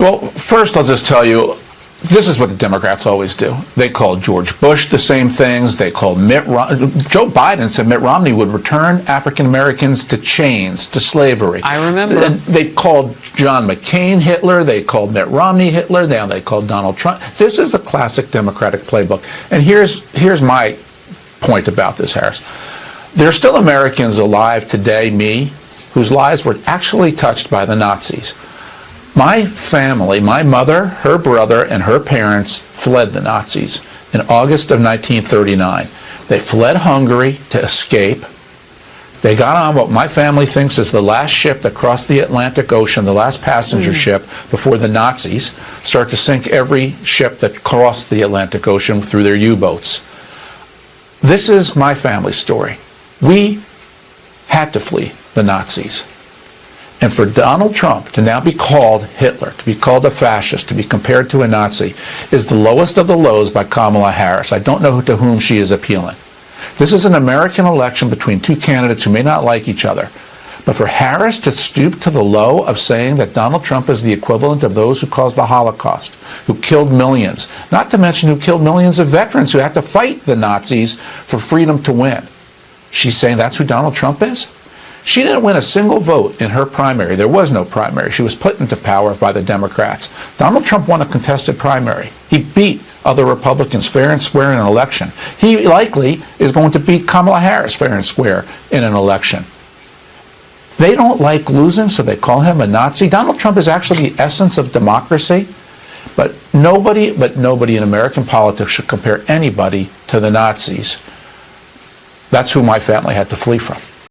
Well, first I'll just tell you, this is what the Democrats always do. They called George Bush the same things. They called Joe Biden said Mitt Romney would return African Americans to chains, to slavery. I remember. And they called John McCain Hitler. They called Mitt Romney Hitler. Now they called Donald Trump. This is the classic Democratic playbook. And here's my point about this, Harris. There are still Americans alive today, me, whose lives were actually touched by the Nazis. My family, my mother, her brother, and her parents fled the Nazis in August of 1939. They fled Hungary to escape. They got on what my family thinks is the last ship that crossed the Atlantic Ocean, the last passenger ship, before the Nazis start to sink every ship that crossed the Atlantic Ocean through their U-boats. This is my family's story. We had to flee the Nazis. And for Donald Trump to now be called Hitler, to be called a fascist, to be compared to a Nazi, is the lowest of the lows by Kamala Harris. I don't know to whom she is appealing. This is an American election between two candidates who may not like each other. But for Harris to stoop to the low of saying that Donald Trump is the equivalent of those who caused the Holocaust, who killed millions, not to mention who killed millions of veterans who had to fight the Nazis for freedom to win. She's saying that's who Donald Trump is? She didn't win a single vote in her primary. There was no primary. She was put into power by the Democrats. Donald Trump won a contested primary. He beat other Republicans fair and square in an election. He likely is going to beat Kamala Harris fair and square in an election. They don't like losing, so they call him a Nazi. Donald Trump is actually the essence of democracy, but nobody in American politics should compare anybody to the Nazis. That's who my family had to flee from.